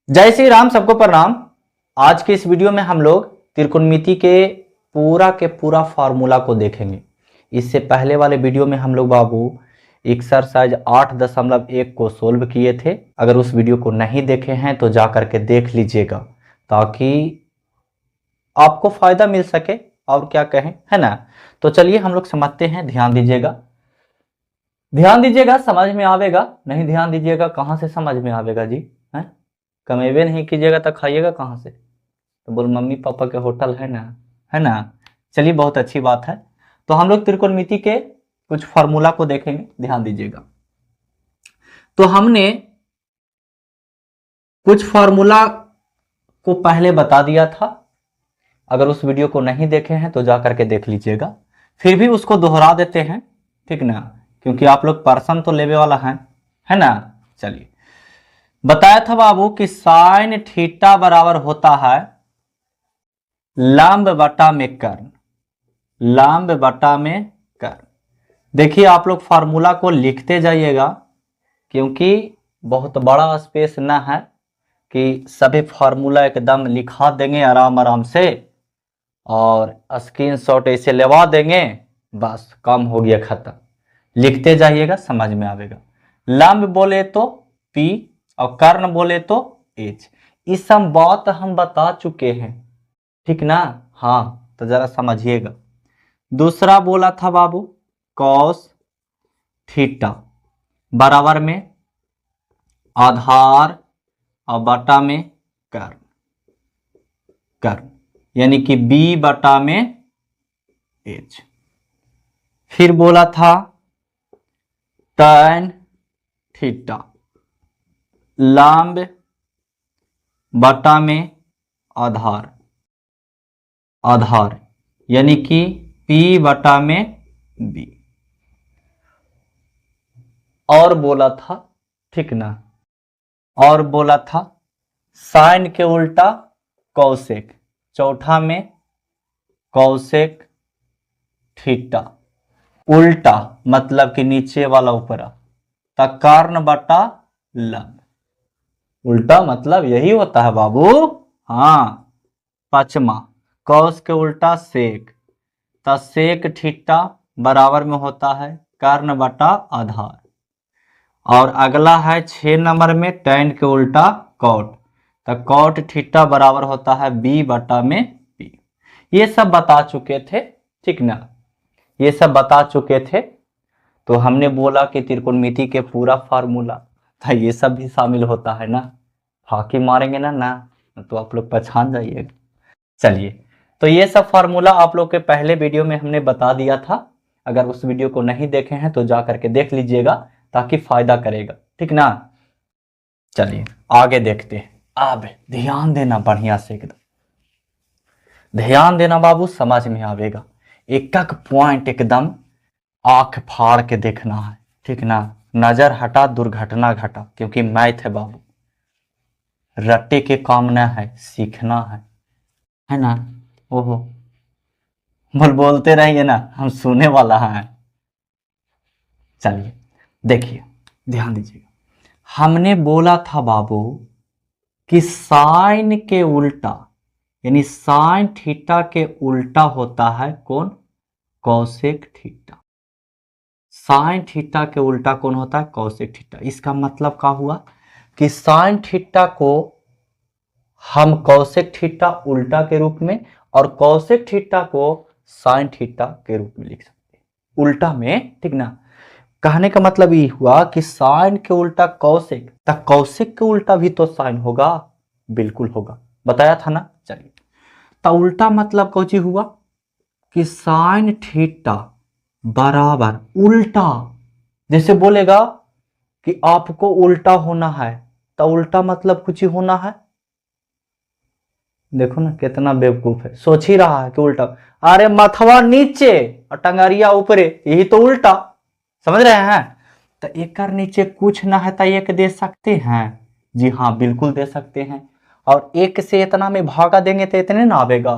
जय श्री राम, सबको प्रणाम। आज के इस वीडियो में हम लोग त्रिकोणमिति के पूरा फार्मूला को देखेंगे। इससे पहले वाले वीडियो में हम लोग बाबू एक्सरसाइज 8.1 को सोल्व किए थे। अगर उस वीडियो को नहीं देखे हैं तो जा करके देख लीजिएगा ताकि आपको फायदा मिल सके और क्या कहें, है ना। तो चलिए हम लोग समझते हैं। ध्यान दीजिएगा, समझ में आवेगा। नहीं ध्यान दीजिएगा कहाँ से समझ में आवेगा जी, है। कमेबे नहीं कीजिएगा तो खाइएगा कहाँ से। तो बोल मम्मी पापा के होटल है ना, है ना। चलिए बहुत अच्छी बात है। तो हम लोग त्रिकोणमिति के कुछ फार्मूला को देखेंगे। ध्यान दीजिएगा। तो हमने कुछ फार्मूला को पहले बता दिया था। अगर उस वीडियो को नहीं देखे हैं तो जा करके देख लीजिएगा। फिर भी उसको दोहरा देते हैं, ठीक ना, क्योंकि आप लोग पर्सन तो लेवे वाला है ना। चलिए, बताया था बाबू कि साइन थीटा बराबर होता है लंब बटा में कर्ण। लंब बटा में कर्ण। देखिए आप लोग फार्मूला को लिखते जाइएगा क्योंकि बहुत बड़ा स्पेस ना है कि सभी फार्मूला एकदम लिखा देंगे आराम आराम से और स्क्रीनशॉट ऐसे लेवा देंगे, बस काम हो गया खत्म। लिखते जाइएगा, समझ में आवेगा। लंब बोले तो P और कर्ण बोले तो H। इस सब बात हम बता चुके हैं, ठीक ना। हाँ, तो जरा समझिएगा। दूसरा बोला था बाबू कॉस थीटा बराबर में आधार और बटा में कर्ण। कर्ण यानी कि B बटा में H। फिर बोला था tan थीटा लंब बटा में आधार। आधार यानी कि P बटा में B। और बोला था, ठीक ना, और बोला था साइन के उल्टा कौसेक। चौथा में कौसेक थीटा। उल्टा मतलब कि नीचे वाला ऊपरा, तो कर्ण बटा लंब। उल्टा मतलब यही होता है बाबू। हाँ, पांचवा कौस के उल्टा सेक, तो सेक थीटा बराबर में होता है कर्ण बटा आधार। और अगला है 6 नंबर में tan के उल्टा कॉट, तो कॉट थीटा बराबर होता है B बटा में P। ये सब बता चुके थे, ठीक ना, ये सब बता चुके थे। तो हमने बोला कि त्रिकोणमिति के पूरा फार्मूला था, ये सब भी शामिल होता है ना। फाकी मारेंगे ना तो आप लोग पहचान जाइएगा। चलिए, तो ये सब फार्मूला आप लोग के पहले वीडियो में हमने बता दिया था। अगर उस वीडियो को नहीं देखे हैं तो जा करके देख लीजिएगा ताकि फायदा करेगा, ठीक ना। चलिए आगे देखते हैं। अब ध्यान देना बढ़िया से, एकदम ध्यान देना बाबू, समझ में आवेगा। एक एक पॉइंट एकदम आंख फाड़ के देखना है, ठीक ना। नजर हटा दुर्घटना घटा, क्योंकि मैथ है बाबू। रट्टे के काम न है, सीखना है ना। ओहो, बोलते रहिए ना, हम सुने वाला हैं। चलिए देखिए, ध्यान दीजिएगा। हमने बोला था बाबू कि साइन के उल्टा यानी साइन थीटा के उल्टा होता है कौन? कौसेक थीटा। साइन थीटा के उल्टा कौन होता है? कौसेक थीटा। इसका मतलब क्या हुआ कि साइन थीटा को हम कौसेक थीटा उल्टा के रूप में और कौसेक थीटा को साइन थीटा के रूप में लिख सकते हैं, उल्टा में, ठीक ना। कहने का मतलब ये हुआ कि साइन के उल्टा कौसेक, तो कौसेक के उल्टा भी तो साइन होगा, बिल्कुल होगा, बताया था ना। चलिए, तो उल्टा मतलब कौन सी हुआ कि साइन थीटा बराबर उल्टा। जैसे बोलेगा कि आपको उल्टा होना है, तो उल्टा मतलब कुछ ही होना है। देखो ना कितना बेवकूफ है, सोच ही रहा है कि उल्टा। अरे मथवा नीचे और टंगरिया ऊपरे, यही तो उल्टा। समझ रहे हैं? तो एक कर नीचे कुछ ना है तो एक दे सकते हैं। जी हाँ, बिल्कुल दे सकते हैं। और एक से इतना में भागा देंगे तो इतने ना आवेगा,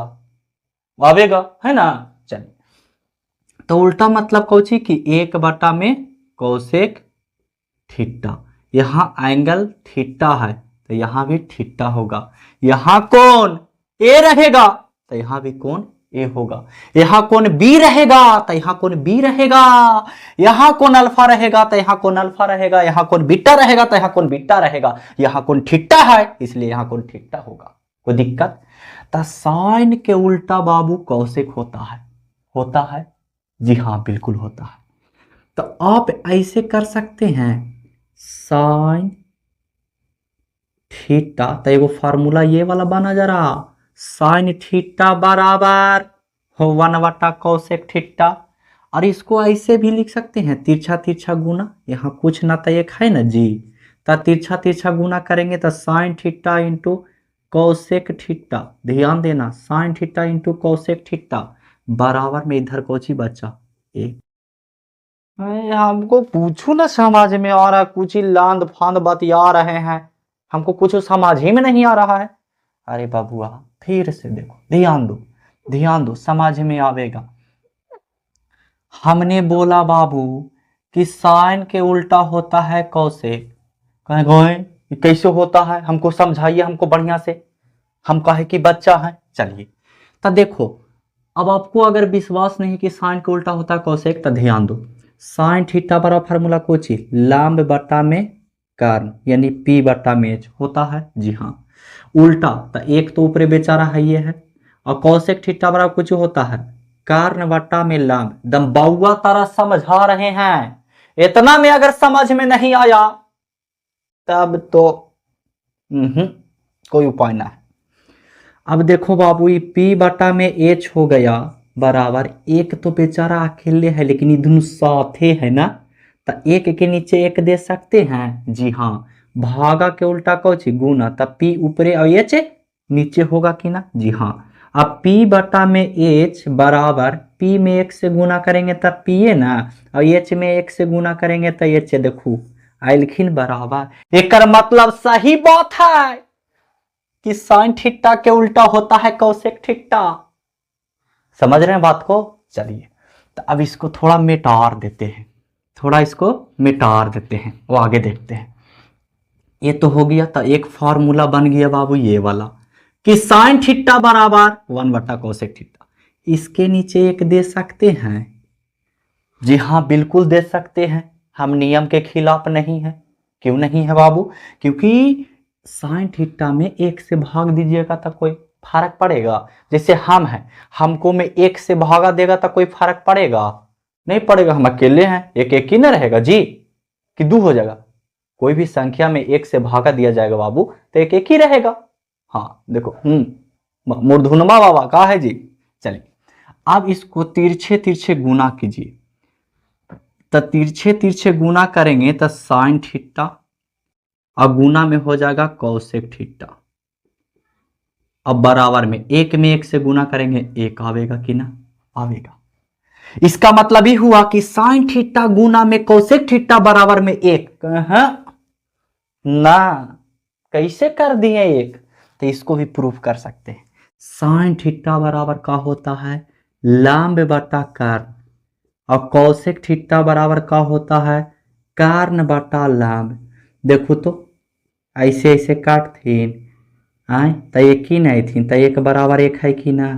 आवेगा, है ना। चलिए, तो उल्टा मतलब कौची कि 1 बटा में कौसेक थीटा। यहाँ एंगल थीटा है तो यहाँ भी थीटा होगा। यहाँ कौन ए रहेगा तो यहाँ भी कौन ए होगा। यहाँ कौन बी रहेगा तो यहाँ कौन बी रहेगा। यहाँ कौन अल्फा रहेगा तो यहाँ कौन अल्फा रहेगा। यहाँ कौन बीटा रहेगा तो यहाँ कौन बीटा रहेगा। यहाँ कौन थीटा है इसलिए यहाँ कौन थीटा होगा। कोई दिक्कत। तो साइन के उल्टा बाबू कौशिक होता है जी हाँ बिल्कुल होता है। तो आप ऐसे कर सकते हैं साइन थीटा। तो एगो फार्मूला ये वाला बना जरा, साइन थीटा बराबर 1 कौशिक थीटा। और इसको ऐसे भी लिख सकते हैं तिरछा तिरछा गुना। यहाँ कुछ ना तो एक है ना जी, तो तिरछा तिरछा गुना करेंगे तो sine theta into Kaushik theta. ध्यान देना sine theta into Kaushik theta बराबर में इधर कोची बचा एक। हमको पूछू ना समझ में आ रहा, कुछ ही लांद फांद बतिया रहे हैं, हमको कुछ समझ ही में नहीं आ रहा है। अरे बाबूआ फिर से देखो, ध्यान दो समझ में आवेगा। हमने बोला बाबू कि साइन के उल्टा होता है कौशिक। कहें कैसे होता है, हमको समझाइए हमको बढ़िया से, हम कहे कि बच्चा है। चलिए तो देखो, अब आपको अगर विश्वास नहीं कि साइन के उल्टा होता है कौशिक तो ध्यान दो। साइन थीटा बराबर फार्मूला कुछ ही लाम्ब बटा में कर्ण यानी पी बटा में एच होता है जी हाँ। उल्टा तो एक तो ऊपरे बेचारा है ये है, और कौशिक थीटा बराबर कुछ होता है कर्ण बटा में लाम्ब। दम बाउआ तारा समझा रहे हैं, इतना में अगर समझ में नहीं आया तब तो कोई उपाय ना है। अब देखो बाबू ये पी बटा में एच हो गया बराबर, एक तो बेचारा अकेले है लेकिन ये दोनों साथे है ना, तो एक के नीचे एक दे सकते हैं जी हाँ। भागा के उल्टा कौची गुना, तब पी ऊपरे और एच नीचे होगा कि ना जी हाँ। अब पी बटा में एच बराबर पी में एक से गुना करेंगे तब पी है ना, और एच में एक से गुना करेंगे तो एच। देखो आइलखिन बराबर, एक मतलब सही बात है कि साइन थीटा के उल्टा होता है कौशिक थीटा। समझ रहे हैं बात को। चलिए तो अब इसको थोड़ा मिटार देते हैं, वो आगे देखते हैं। ये तो हो गया, तो एक फार्मूला बन गया बाबू ये वाला कि साइन थीटा बराबर 1 कौशिक थीटा। इसके नीचे एक दे सकते हैं जी हाँ बिल्कुल दे सकते हैं, हम नियम के खिलाफ नहीं है। क्यों नहीं है बाबू, क्योंकि साइन थीटा में एक से भाग दीजिएगा तो कोई फर्क पड़ेगा। जैसे हम हैं, हमको में एक से भागा देगा तो कोई फर्क पड़ेगा नहीं पड़ेगा, हम अकेले हैं, एक एक ही ना रहेगा जी कि दो हो जाएगा। कोई भी संख्या में एक से भागा दिया जाएगा बाबू तो एक एक ही रहेगा। हाँ देखो मूर्धनुमा बाबा कहा है जी। चलिए अब इसको तिरछे तिरछे गुना कीजिए, तो तिरछे तिरछे गुना करेंगे तो साइन थीटा और गुना में हो जाएगा कौशिक थीटा। अब बराबर में एक से गुना करेंगे एक आवेगा कि ना आवेगा। इसका मतलब ही हुआ कि साइन थीटा गुना में कौशिक थीटा बराबर में एक ना। कैसे कर दिए एक, तो इसको भी प्रूफ कर सकते हैं। साइन थीटा बराबर का होता है लाम्ब बटा कर्ण, और कौशिक थीटा बराबर का होता है कर्ण बटा लाम्ब। देखो तो ऐसे ऐसे काट थीन आए तो एक ही नहीं थी, तो एक बराबर एक है कि ना।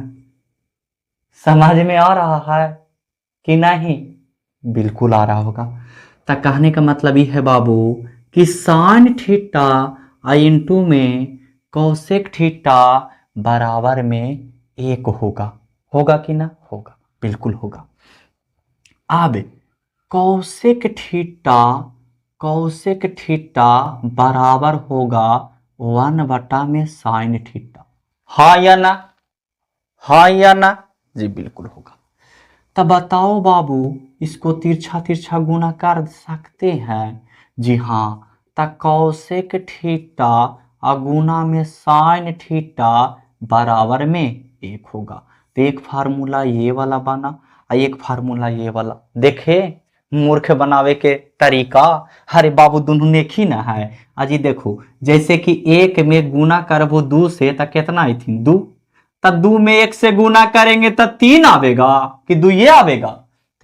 समझ में आ रहा है कि नहीं, बिल्कुल आ रहा होगा। तो कहने का मतलब ये है बाबू कि साइन थीटा इंटू में कौशिक थीटा बराबर में एक होगा कि ना होगा, बिल्कुल होगा। अब कौशिक थीटा बराबर होगा 1 में साइन थीटा। हाँ या ना जी बिल्कुल होगा। तब बताओ बाबू इसको तिरछा तिरछा गुना कर सकते हैं जी हाँ। तब कौशिक थीटा गुना में साइन थीटा बराबर में एक होगा। तो एक फार्मूला ये वाला बना और एक फार्मूला ये वाला। देखे मूर्ख बनावे के तरीका, अरे बाबू दोनों एक ही ना है। अजी देखो जैसे कि एक में गुना करबो 2 से तो कितना आई थी 2, तब 2 में 1 से गुना करेंगे तब 3 आवेगा कि 2 ये आवेगा।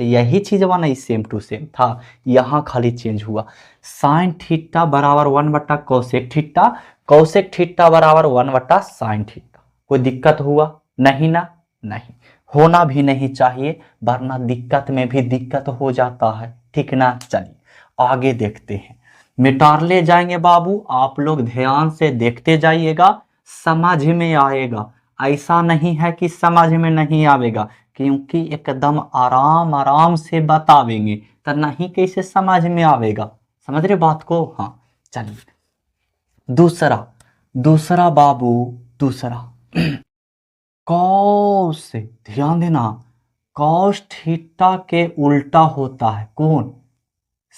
तो यही चीज बना, सेम टू सेम था, यहाँ खाली चेंज हुआ। साइन थीटा बराबर 1 बटा कोसेक थीटा, कोसेक थीटा बराबर 1 बटा साइन थीटा। कोई दिक्कत हुआ? नहीं ना, नहीं होना भी नहीं चाहिए, वरना दिक्कत में भी दिक्कत हो जाता है, ठीक ना। चलिए आगे देखते हैं, मिटारले जाएंगे बाबू, आप लोग ध्यान से देखते जाइएगा, समझ में आएगा। ऐसा नहीं है कि समझ में नहीं आवेगा, क्योंकि एकदम आराम आराम से बतावेंगे, तो नहीं कैसे समझ में आवेगा। समझ रहे बात को? हाँ चलिए दूसरा, दूसरा बाबू दूसरा कॉस, ध्यान देना, कॉस थीटा के उल्टा होता है कौन?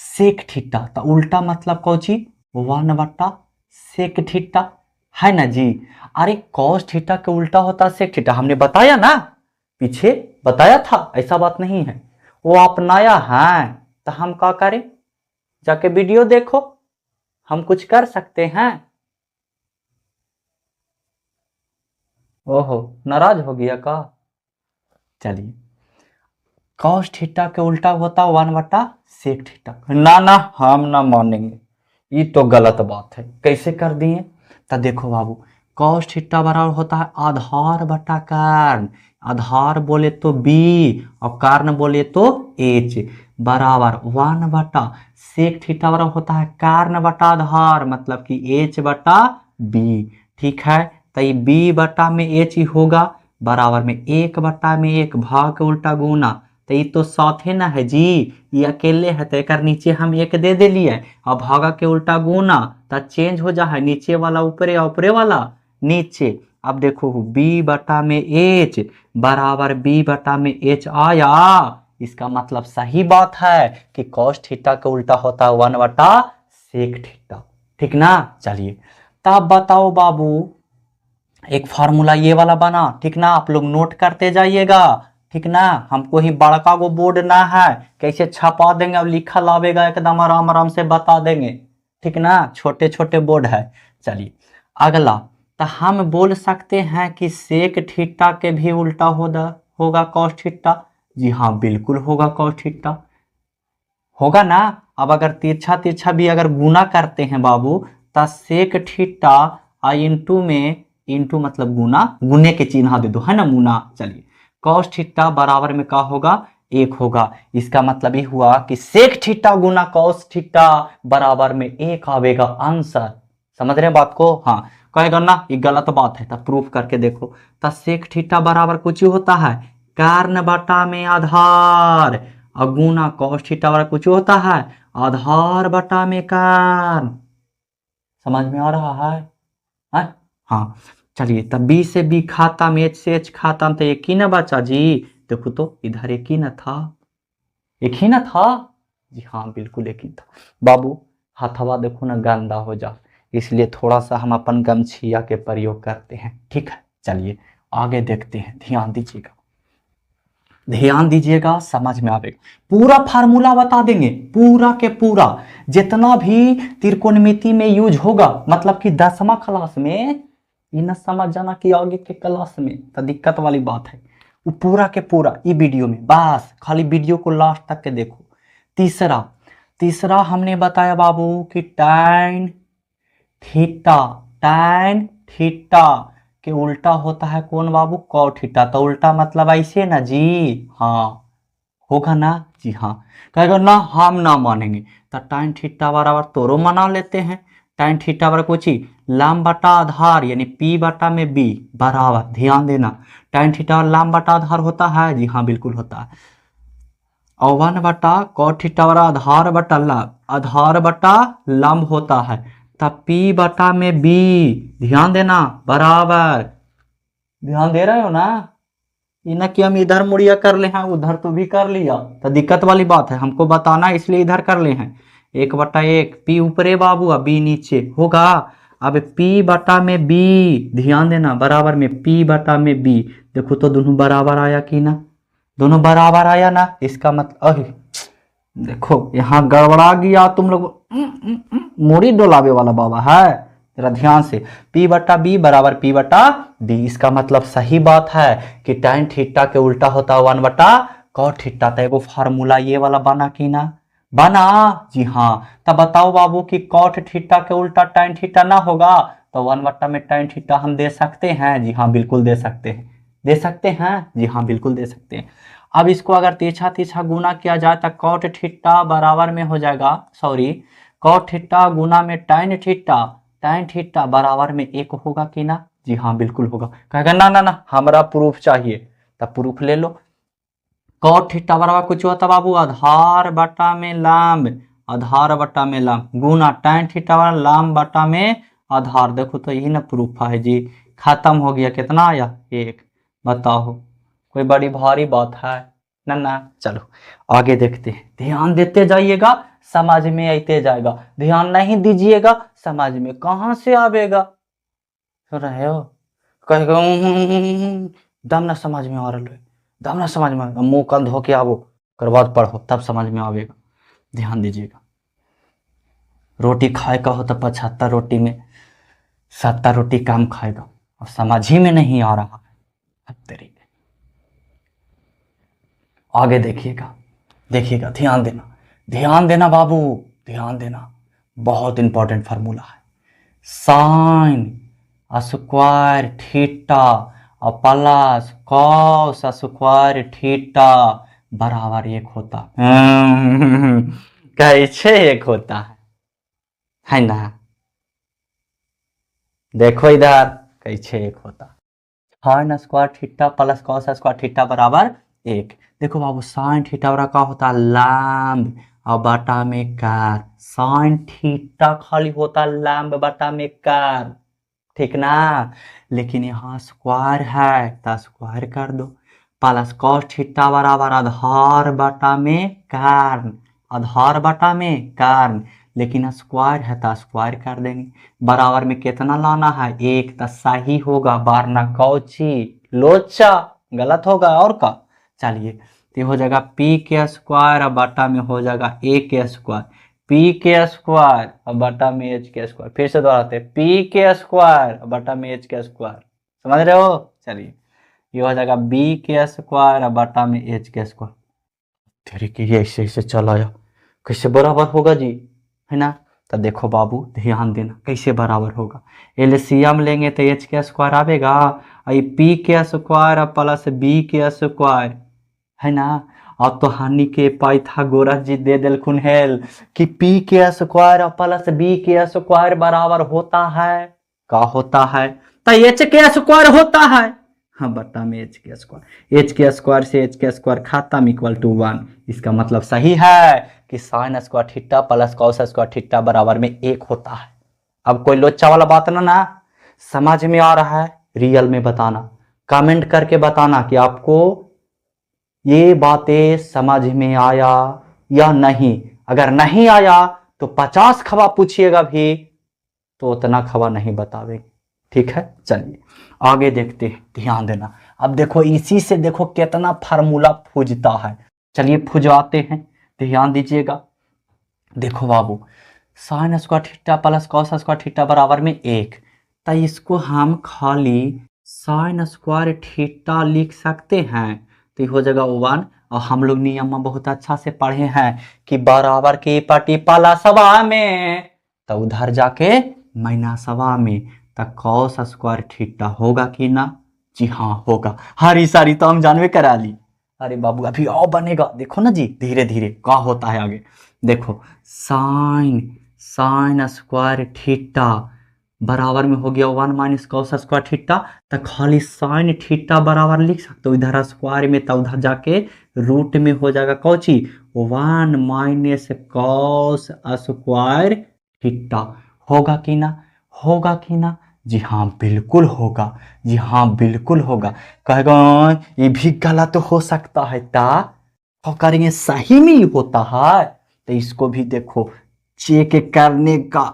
Sec theta. तो उल्टा मतलब कौन ची? 1 बटा सेक थीटा, है ना जी। अरे कॉस थीटा के उल्टा होता है सेक थीटा, हमने बताया ना, पीछे बताया था, ऐसा बात नहीं है। वो अपनाया है तो हम क्या करें? जाके वीडियो देखो, हम कुछ कर सकते हैं? ओहो नाराज हो गया का? चलिए कॉस थीटा के उल्टा होता 1 बटा सेक थीटा। ना ना हम ना मानेंगे, ये तो गलत बात है। कैसे कर दिए? तो देखो बाबू, कॉस थीटा बराबर होता है आधार बटा कारण, आधार बोले तो बी और कारण बोले तो एच, बराबर 1 बटा सेक थीटा बराबर होता है कारण बटा आधार, मतलब कि एच बटा बी। ठीक है, तो ये बी बटा में एच ही होगा, बराबर में 1 बटा में 1, भाग के उल्टा गुना, तो ये तो साथे ना है जी, ये अकेले है, तो एक नीचे हम 1 दे दिलिए और भागा के उल्टा गुना, तो चेंज हो जा है, नीचे वाला ऊपरे और ऊपरे वाला नीचे। अब देखो बी बटा में एच बराबर बी बटा में एच आया, इसका मतलब सही बात है कि कॉस थीटा का उल्टा होता है 1 बटा सेक थीटा, ठीक ना। चलिए तब बताओ बाबू, एक फार्मूला ये वाला बना, ठीक ना, आप लोग नोट करते जाइएगा, ठीक ना। हमको ही बड़का को बोर्ड ना है, कैसे छपा देंगे और लिखा लावेगा, एकदम आराम आराम से बता देंगे, ठीक ना, छोटे छोटे बोर्ड है। चलिए अगला, तो हम बोल सकते हैं कि सेक थीटा के भी उल्टा होगा कॉस थीटा। जी हाँ बिल्कुल होगा कॉस थीटा, होगा ना। अब अगर तिरछा तिरछा भी अगर गुना करते हैं बाबू, तो सेक थीटा आई इंटू में, इंटू मतलब गुना, गुने के चिन्ह दे दो, है ना, मुना। चलिए कॉस थीटा बराबर में क्या होगा? 1 होगा। इसका मतलब ये हुआ कि सेक थीटा गुना कॉस थीटा बराबर में 1 आवेगा आंसर। समझ रहे हैं बात को? हाँ कहेगा ना ये गलत बात है, तब प्रूफ करके देखो। तो सेक थीटा बराबर कुछ होता है कारण बटा में आधार, और गुना कॉस थीटा बराबर कुछ होता है आधार बटा में कारण। समझ में आ रहा है? हाँ चलिए, तब बी से बी खाता में, एच से एच खाता में, तो एक ही ना बचा जी। देखो तो इधर एक ही ना था, एक ही ना था। जी हाँ बिल्कुल एक ही था बाबू। हथवा देखो ना गंदा हो जा, इसलिए थोड़ा सा हम अपन गमछिया के प्रयोग करते हैं, ठीक है। चलिए आगे देखते हैं, ध्यान दीजिएगा, ध्यान दीजिएगा, समझ में आएगा। पूरा फार्मूला बता देंगे, पूरा के पूरा, जितना भी त्रिकोणमिति में यूज होगा, मतलब कि 10वां क्लास में, ये न समझ जाना कि आगे के क्लास में तो दिक्कत वाली बात है। वो पूरा के पूरा ये वीडियो में, बस खाली वीडियो को लास्ट तक के देखो। तीसरा, तीसरा हमने बताया बाबू कि टैन थीटा, टैन थीटा के उल्टा होता है कौन बाबू? Cot theta. तो उल्टा मतलब ऐसे ना जी, हाँ होगा ना जी। हाँ कहेगा ना हम ना मानेंगे, तो टैन थीटा बराबर तोरो मना लेते हैं। टैन थीटा बराबर कुछ ही लाम बटा आधार, यानी पी बटा में बी बराबर, ध्यान देना, टैन थीटा लाम बटा आधार होता है, जी हाँ बिल्कुल होता है। और 1 बटा कॉट थीटा बराबर आधार बटा लाम, आधार बटा लंब होता है, तब पी बटा में बी, ध्यान देना, बराबर, ध्यान दे रहे हो ना। ये ना कि हम इधर मुड़िया कर ले हैं, उधर तो भी कर लिया, तो दिक्कत वाली बात है, हमको बताना है इसलिए इधर कर ले हैं। 1/1 पी ऊपरे बाबू और बी नीचे होगा। अब पी बटा में बी, ध्यान देना, बराबर में पी बटा में बी, देखो तो दोनों बराबर आया कि ना, दोनों बराबर आया ना। इसका मतलब देखो यहाँ गड़बड़ा गया तुम लोग, मुड़ी डोलावे वाला बाबा है, जरा ध्यान से। P बटा बी बराबर P बटा डी, इसका मतलब सही बात है कि tan थीटा के उल्टा होता है 1 बटा कॉट थीटा तो एगो फार्मूला ये वाला बना कि ना, बना। जी हाँ। तब बताओ बाबू कि कॉट थीटा के उल्टा tan थीटा ना होगा तो 1 में tan थीटा हम दे सकते हैं? जी हाँ बिल्कुल दे सकते हैं। दे सकते हैं? जी हाँ बिल्कुल दे सकते हैं। अब इसको अगर तिरछा तिरछा गुना किया जाए तो कॉट थीटा बराबर में हो जाएगा, सॉरी, कॉट थीटा गुना में tan थीटा बराबर में 1 होगा कि ना? जी हाँ बिल्कुल होगा। कहेगा ना ना ना हमारा प्रूफ चाहिए, तब प्रूफ ले लो। कॉट थीटा बराबर कुछ होता बाबू आधार बटा में लंब, आधार बटा में लंब गुना tan थीटा बराबर लंब बटा में आधार। देखो तो यही ना प्रूफ है जी। खत्म हो गया। कितना आया? 1। बताओ कोई बड़ी भारी बात है ना? ना चलो आगे देखते हैं। ध्यान देते जाइएगा समझ में आते जाएगा, ध्यान नहीं दीजिएगा समझ में कहाँ से आवेगा। सुन रहे हो? कहेगा दम ना समझ में आ रहा है, दम ना समझ में, मुंह कान धो के आवो कर बाद पढ़ो तब समझ में आवेगा। ध्यान दीजिएगा। रोटी खाए का हो तो 75 रोटी में 70 रोटी कम खाएगा और समझ ही में नहीं आ रहा है तरीके। आगे देखिएगा, देखिएगा, ध्यान देना बाबू, ध्यान देना। बहुत इंपॉर्टेंट फार्मूला है। साइन स्क्वायर थीटा और प्लस कॉस स्क्वायर थीटा बराबर 1 होता कैसे 1 होता है ना? देखो इधर कैसे 1 होता। Sign square theta plus cos square theta बराबर 1। देखो बाबू साइन थीटा बराबर क्या होता है? लंब और बटा में कर। साइन थीटा खाली होता लंब बटा में कर, ठीक ना? लेकिन यहाँ स्क्वायर है तो स्क्वायर कर दो। प्लस कॉस थीटा बराबर आधार बटा में कर्ण, आधार बटा में कर्ण, लेकिन स्क्वायर है तो स्क्वायर कर देंगे। बराबर में कितना लाना है? 1 तो सही होगा, वरना कौची लोचा गलत होगा और का। चलिए तो हो जाएगा पी के स्क्वायर और बटा में हो जाएगा ए के स्क्वायर, पी के स्क्वायर और बटा में एच के स्क्वायर। फिर से दोहराते हैं, पी के स्क्वायर और बटा में एच के स्क्वायर। समझ रहे हो? चलिए ये हो जाएगा बी के स्क्वायर और बटा में एच के स्क्वायर। तेरे के ये ऐसे ऐसे चला आया, कैसे बराबर होगा जी, है ना? तो देखो बाबू ध्यान देना कैसे बराबर होगा। एलसीएम लेंगे तो एच के स्क्वायर आवेगा, और पी के स्क्वायर प्लस बी के स्क्वायर, है ना? अब तो हानि के पाइथागोरस जी दे दिलखुन हेल कि पी के स्क्वायर प्लस बी के स्क्वायर बराबर होता है, का होता है? तो एच के स्क्वायर होता है। हाँ बटा में एच के स्क्वायर, एच के स्क्वायर से एच के स्क्वायर खत्म इक्वल टू 1। इसका मतलब सही है कि sign square theta plus cos square theta बराबर में 1 होता है। अब कोई लोचा वाला बात ना समझ में आ रहा है? रियल में बताना, कमेंट करके बताना कि आपको ये बातें समझ में आया या नहीं। अगर नहीं आया तो 50 खबा पूछिएगा भी तो उतना खबा नहीं बतावेंगे, ठीक है? चलिए आगे देखते हैं, ध्यान देना। अब देखो इसी से देखो कितना फार्मूला फूजता है। चलिए फुजवाते हैं, ध्यान दीजिएगा। देखो बाबू sine square theta plus cos square theta बराबर में 1, तो इसको हम खाली साइन स्क्वायर थीटा लिख सकते हैं, तो ये हो जाएगा 1। और हम लोग नियम में बहुत अच्छा से पढ़े हैं कि बराबर की पट्टी प्लसवा में तो उधर जाके माइनसवा में, तो कॉस स्क्वायर थीटा होगा कि ना? जी हाँ होगा। हरी सारी तो हम जानवे करा ली। अरे बाबू अभी और बनेगा, देखो ना जी धीरे धीरे क्या होता है आगे। देखो साइन स्क्वायर थीटा बराबर में हो गया 1 माइनस कॉस स्क्वायर थीटा, तो खाली साइन थीटा बराबर लिख सकते हो इधर स्क्वायर में, तो उधर जाके रूट में हो जाएगा Cauchy 1 minus cos square theta. होगा कि ना? होगा कि ना? जी हाँ बिल्कुल होगा, जी हाँ बिल्कुल होगा। कहेगा ये भी गलत हो सकता है, ता तो करेंगे सही में ही होता है। तो इसको भी देखो चेक करने का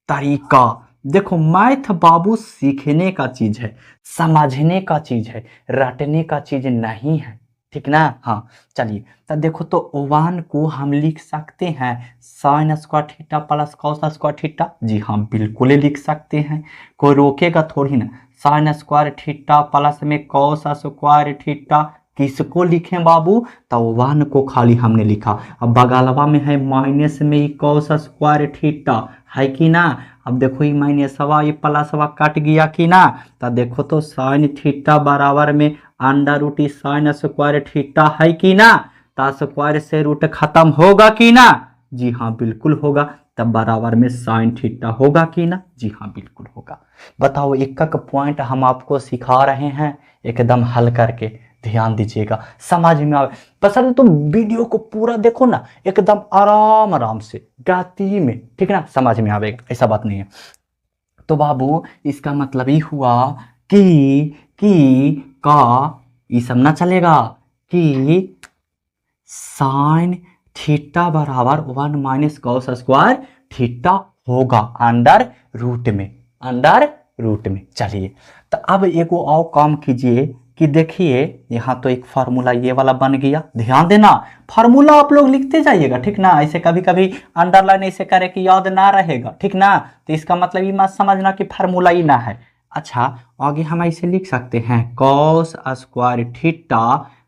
तरीका। देखो मैथ बाबू सीखने का चीज है, समझने का चीज है, रटने का चीज नहीं है, ठीक ना? हाँ चलिए तो देखो तो 1 को हम लिख सकते हैं sine square theta plus cos square theta. जी हाँ बिल्कुल लिख सकते हैं, कोई रोकेगा थोड़ी ना। साइन स्क्वायर थीटा प्लस में कॉस स्क्वायर थीटा किसको लिखें बाबू, तो 1 को खाली हमने लिखा। अब बगलवा में है माइनस में ही कॉस स्क्वायर थीटा है कि ना। अब देखो ये माइनसवा ये प्लसवा कट गया कि ना, तो देखो तो साइन थीटा बराबर में under root sine square theta है कि ना। तो स्क्वायर से रूट खत्म होगा कि ना, जी हाँ बिल्कुल होगा। तब बराबर में साइन थीटा होगा कि ना, जी हाँ बिल्कुल होगा। बताओ एक एक पॉइंट हम आपको सिखा रहे हैं, एकदम हल करके ध्यान दीजिएगा, समझ में आवे। पसंद तो वीडियो को पूरा देखो ना, एकदम आराम आराम से गति में, ठीक ना, समझ में आवेगा, ऐसा बात नहीं है। तो बाबू इसका मतलब ये हुआ कि का ये सब ना चलेगा कि साइन थीटा बराबर 1 माइनस कॉस स्क्वायर थीटा होगा अंडर रूट में, अंडर रूट में। चलिए तो अब एक और काम कीजिए कि देखिए यहाँ तो एक फार्मूला ये वाला बन गया, ध्यान देना फार्मूला आप लोग लिखते जाइएगा, ठीक ना। ऐसे कभी कभी अंडरलाइन ऐसे करे कि याद ना रहेगा, ठीक ना। तो इसका मतलब ये मत समझना कि फार्मूला ही ना है। अच्छा आगे हम ऐसे लिख सकते हैं कॉस स्क्वायर थीटा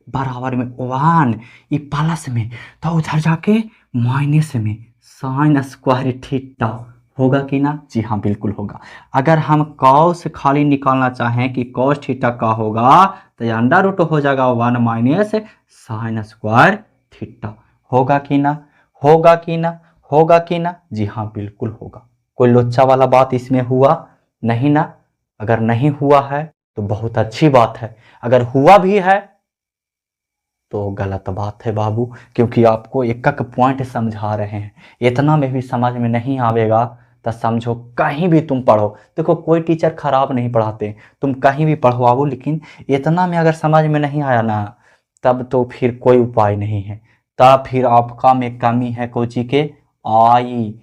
बराबर में 1 ये प्लस में, तो उधर जाके माइनस में साइन स्क्वायर थीटा होगा कि ना, जी हाँ बिल्कुल होगा। अगर हम कॉस खाली निकालना चाहें कि कॉस थीटा का होगा, तो ये अंडर रूट हो जाएगा 1 माइनस साइन स्क्वायर थीटा, होगा कि ना, होगा कि ना, होगा कि ना, जी हाँ बिल्कुल होगा। कोई लोचा वाला बात इसमें हुआ नहीं ना। अगर नहीं हुआ है तो बहुत अच्छी बात है, अगर हुआ भी है तो गलत बात है बाबू, क्योंकि आपको एक एक पॉइंट समझा रहे हैं। इतना में भी समझ में नहीं आवेगा तो समझो कहीं भी तुम पढ़ो, देखो कोई टीचर खराब नहीं पढ़ाते, तुम कहीं भी पढ़ो बाबू, लेकिन इतना में अगर समझ में नहीं आया ना, तब तो फिर कोई उपाय नहीं है, तब फिर आपका में कमी है कोची के IPS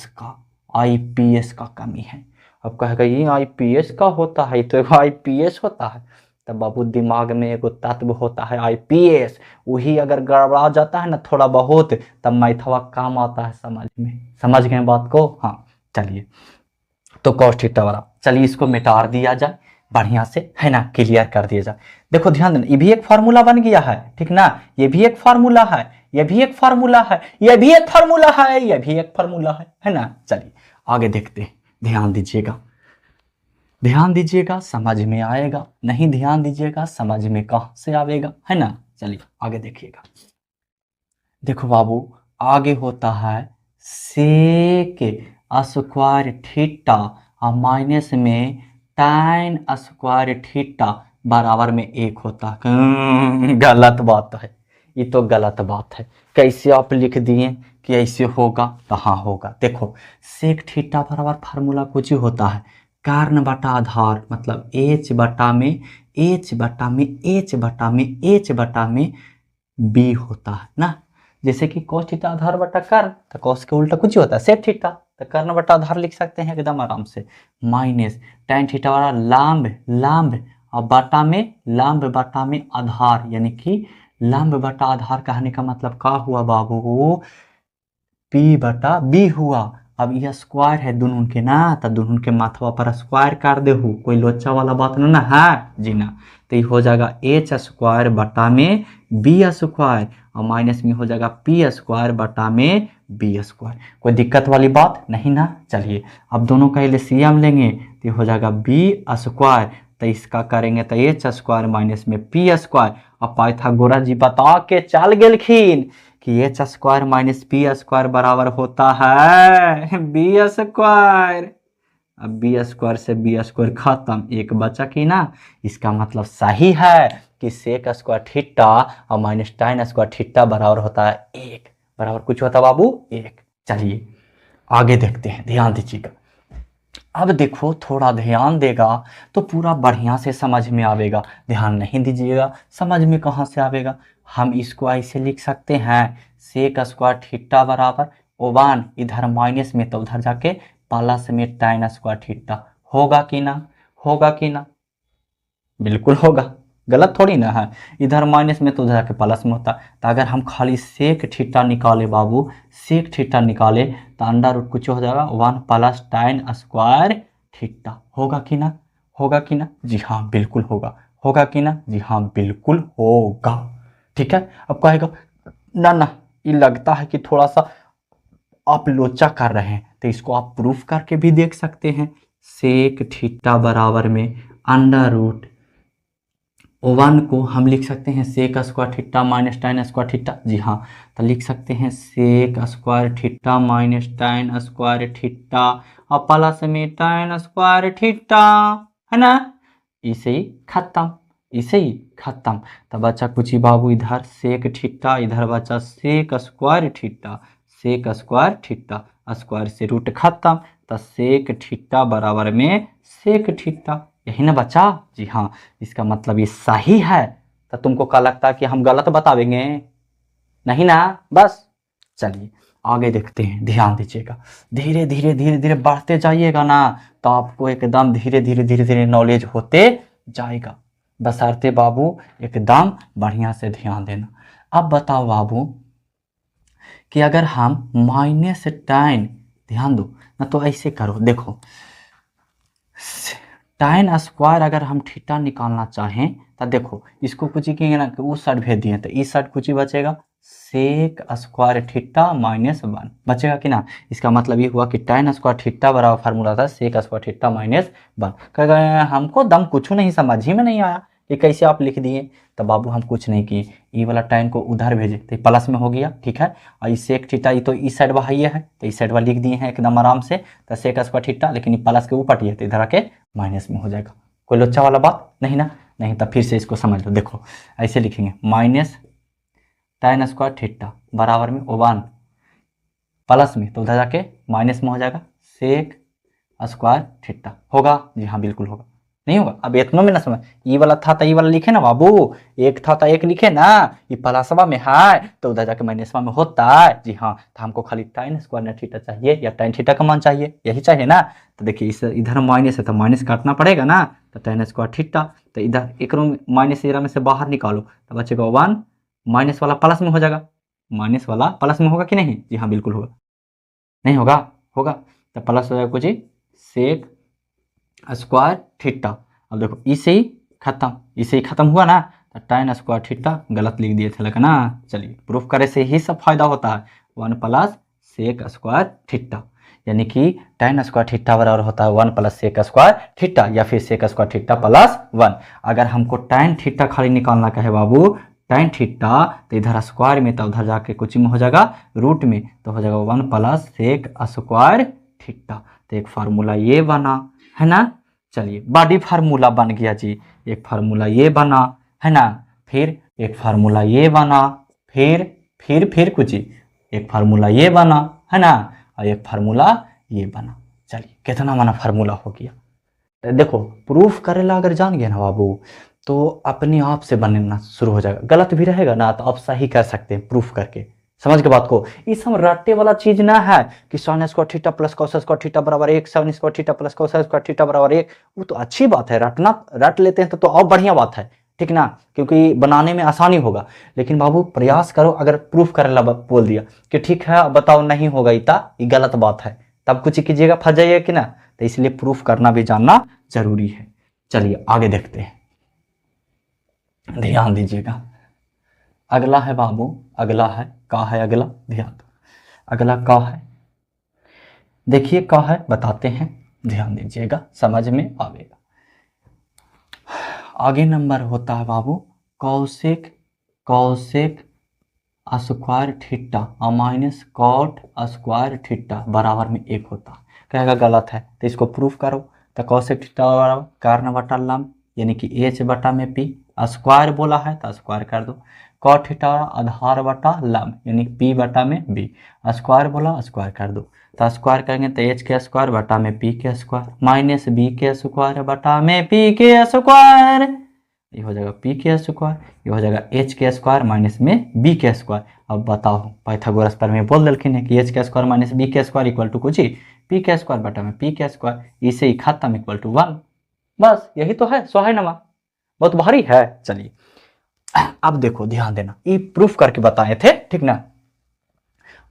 का, IPS का कमी है। अब कहेगा ये IPS का होता है, तो IPS होता है, तब बाबू दिमाग में एक तत्व होता है IPS, वही अगर गड़बड़ा जाता है ना थोड़ा बहुत, तब मैथवा काम आता है समझ में, समझ गए बात को। हाँ चलिए तो कॉस थीटा वाला, चलिए इसको मिटा दिया जाए बढ़िया से, है ना, क्लियर कर दिया जाए। देखो ध्यान देना ये भी एक फार्मूला बन गया है, ठीक ना, ये भी एक फार्मूला है, ये भी एक फार्मूला है, ये भी एक फार्मूला है, ये भी एक फार्मूला है ना। चलिए आगे देखते हैं, ध्यान दीजिएगा, ध्यान दीजिएगा समझ में आएगा, नहीं ध्यान दीजिएगा समझ में कहां से आवेगा, है ना। चलिए आगे देखिएगा, देखो बाबू आगे होता है सेक स्क्वायर थीटा और माइनस में tan स्क्वायर थीटा बराबर में 1 होता है। गलत बात है, ये तो गलत बात है। कैसे आप लिख दिए कि ऐसे होगा, तो हाँ होगा। देखो सेक थीटा बराबर फार्मूला कुछ ही होता है कर्ण बटा आधार, मतलब h बटा में h बटा में h बटा में h बटा में b होता है ना। जैसे कि cos थीटा आधार बटा कर्ण, तो cos के उल्टा कुछ ही होता है सेक थीटा, तो कर्ण बटा आधार लिख सकते हैं एकदम आराम से। माइनस tan थीटा वाला लांब लांब और बटा में लांब बटा में आधार, यानी कि लंब बटा आधार कहने का मतलब क्या हुआ बाबू, p बटा b हुआ। अब यह स्क्वायर है दोनों के ना, तो दोनों के माथवा पर स्क्वायर कर दे, कोई लोचा वाला बात ना है जी ना। तो ये हो जाएगा h स्क्वायर बटा में b स्क्वायर और माइनस में हो जाएगा p स्क्वायर बटा में b स्क्वायर। कोई दिक्कत वाली बात नहीं ना। चलिए अब दोनों का एलसीएम लेंगे तो हो जाएगा b स्क्वायर, तो इसका करेंगे तो h स्क्वायर माइनस में p स्क्वायर। अब पाइथागोरस जी बता के चल गेलखिन कि H square minus P square बराबर होता है बी स्क्वायर। अब बी स्क्वायर से बी स्क्वायर खत्म, एक बचा कि ना, इसका मतलब सही है कि सेक स्क्वायर थीटा और माइनस tan स्क्वायर थीटा बराबर होता है 1, बराबर कुछ होता है बाबू 1। चलिए आगे देखते हैं, ध्यान दीजिएगा। अब देखो थोड़ा ध्यान देगा तो पूरा बढ़िया से समझ में आवेगा, ध्यान नहीं दीजिएगा समझ में कहाँ से आवेगा। हम इसको ऐसे लिख सकते हैं सेक स्क्वायर थीटा बराबर 1, इधर माइनस में तो उधर जाके प्लस में tan स्क्वायर थीटा, होगा कि ना, होगा कि ना, बिल्कुल होगा, गलत थोड़ी ना है। इधर माइनस में तो उधर जाके प्लस में होता। तो अगर हम खाली सेक थीटा निकाले बाबू, सेक थीटा निकाले तो अंडर रूट कुछ हो जाएगा 1 प्लस tan स्क्वायर थीटा, होगा कि ना, होगा कि ना, जी हाँ बिल्कुल होगा, होगा कि ना? जी हाँ बिल्कुल होगा। ठीक है, अब कहेगा ना ना ये लगता है कि थोड़ा सा आप लोचा कर रहे हैं, तो इसको आप प्रूफ करके भी देख सकते हैं। सेक थीटा बराबर में अंडर रूट 1 को हम लिख सकते हैं sec square theta minus tan square theta. जी हाँ, तो लिख सकते हैं sec square theta minus tan square theta और प्लस में tan स्क्वायर थीटा, है ना? इसे ही खत्म, इसे ही खत्म। तो बच्चा कुछ ही बाबू इधर सेक थीटा, इधर बच्चा sec square theta, sec square theta, square से रूट खत्म, तो सेक थीटा बराबर में सेक थीटा। यही ना बच्चा? जी हाँ, इसका मतलब ये सही है। तो तुमको क्या लगता है कि हम गलत बतावेंगे? नहीं ना? बस चलिए आगे देखते हैं, ध्यान दीजिएगा। धीरे धीरे धीरे धीरे बढ़ते जाइएगा ना, तो आपको एकदम धीरे धीरे धीरे धीरे नॉलेज होते जाएगा। बशर्ते बाबू एकदम बढ़िया से ध्यान देना। अब बताओ बाबू कि अगर हम माइनस tan, ध्यान दो ना, तो ऐसे करो, देखो tan स्क्वायर अगर हम थीटा निकालना चाहें तो देखो इसको कुछ ही कहेंगे ना कि उस साइड भेज दिए, तो इस साइड कुछ ही बचेगा सेक स्क्वायर थीटा माइनस 1 बचेगा कि ना? इसका मतलब ये हुआ कि tan स्क्वायर थीटा बराबर फार्मूला था सेक स्क्वायर थीटा माइनस 1। कहेगा हमको दम कुछ नहीं समझ ही में नहीं आया कि कैसे आप लिख दिए। तो बाबू हम कुछ नहीं किए, ये वाला tan को उधर भेजे तो प्लस में हो गया, ठीक है। और ये सेक थीटा ये तो इस साइड बहाइए है, तो इस साइड वाला लिख दिए हैं एकदम आराम से, तो सेक स्क्वायर थीटा, लेकिन ये प्लस के ऊपर है तो इधर आके माइनस में हो जाएगा। कोई लोचा वाला बात नहीं ना? नहीं तो फिर से इसको समझ लो, देखो ऐसे लिखेंगे माइनस tan स्क्वायर थीटा बराबर में 1 प्लस में, तो उधर जाके माइनस में हो जाएगा सेक स्क्वायर थीटा। होगा? जी हाँ बिल्कुल होगा। नहीं होगा? अब इतनों में ना समझ, ये वाला था तो ये वाला लिखे ना बाबू, एक था तो एक लिखे ना, ये प्लसवा में है तो उधर जाके माइनसवा में होता है। जी हाँ, तो हमको खाली tan स्क्वायर थीटा चाहिए या tan थीटा का मान चाहिए, यही चाहिए ना? तो देखिए इस इधर माइनस है तो माइनस काटना पड़ेगा ना, तो tan स्क्वायर थीटा, तो इधर एक माइनस इधर में से बाहर निकालो तो बचेगा 1, माइनस वाला प्लस में हो जाएगा, माइनस वाला प्लस में होगा कि नहीं? जी हाँ बिल्कुल होगा। नहीं होगा? होगा। तो प्लस हो जाएगा कुछ ही सेक स्क्वायर थीटा। अब देखो इसे ही खत्म, इसे ही खत्म हुआ ना, तो tan स्क्वायर थीटा गलत लिख दिए थे, लगा ना? चलिए प्रूफ करे से ही सब फायदा होता है। 1 प्लस सेक स्क्वायर थीटा, यानी कि tan स्क्वायर थीटा बराबर होता है 1 प्लस सेक स्क्वायर थीटा, या फिर सेक स्क्वायर थीटा प्लस 1। अगर हमको tan थीटा खाली निकालना कहे बाबू, tan थीटा, तो इधर स्क्वायर में, तो उधर जाके कुछ में हो जाएगा रूट में, तो हो जाएगा 1 प्लस सेक स्क्वायर थीटा। तो एक फार्मूला ये बना, है ना? चलिए बॉडी फार्मूला बन गया जी, एक फार्मूला ये बना, है ना? फिर एक फार्मूला ये बना, फिर कुछ ही एक फार्मूला ये बना, है ना? और एक फार्मूला ये बना। चलिए कितना माना फार्मूला हो गया। देखो प्रूफ करेला अगर जान गए ना बाबू, तो अपने आप से बनना शुरू हो जाएगा। गलत भी रहेगा ना तो आप सही कर सकते हैं प्रूफ करके। समझ के बात को, ये सब रट्टे वाला चीज ना है कि sin square theta plus cos square theta बराबर 1, sin square theta plus cos square theta बराबर 1। वो तो अच्छी बात है, रटना रट लेते हैं तो और बढ़िया बात है, ठीक ना? क्योंकि बनाने में आसानी होगा। लेकिन बाबू प्रयास करो, अगर प्रूफ करेला बोल दिया कि ठीक है बताओ नहीं होगा इतना, ये गलत बात है, तब कुछ कीजिएगा फंस जाइएगा कि ना? तो इसलिए प्रूफ करना भी जानना जरूरी है। चलिए आगे देखते हैं, ध्यान दीजिएगा। अगला है बाबू, अगला है का है, अगला ध्यान दो, अगला का है। देखिए का है बताते हैं, ध्यान दीजिएगा समझ में आएगा। आगे नंबर होता है बाबू कौशिक स्क्वायर थीटा और माइनस कॉट स्क्वायर थीटा बराबर में 1 होता है। कहेगा गलत है तो इसको प्रूफ करो। तो कौशिक थीटा बराबर कर्ण बटा लंब, यानी कि एच बटा में पी, स्क्वायर बोला है तो स्क्वायर कर दो। कॉट थीटा आधार बटा लंब, यानी पी बटा में बी, स्क्वायर बोला स्क्वायर कर दो। तो स्क्वायर करेंगे तो एच के स्क्वायर बटा में पी के स्क्वायर माइनस बी के स्क्वायर बटा में पी के स्क्वायर, ये हो जाएगा पी के स्क्वायर, ये हो जाएगा एच के स्क्वायर माइनस में बी के स्क्वायर। अब बताओ पाइथागोरस पर में बोल दिलखिन है कि एच के स्क्वायर माइनस बी के स्क्वायर इक्वल टू कुछ ही पी के स्क्वायर बटा में पी के स्क्वायर, इसे ही खत्म इक्वल टू 1। बस यही तो है, सोहाय नमा, बहुत भारी है। चलिए अब देखो ध्यान देना, ये प्रूफ करके बताए थे, ठीक ना?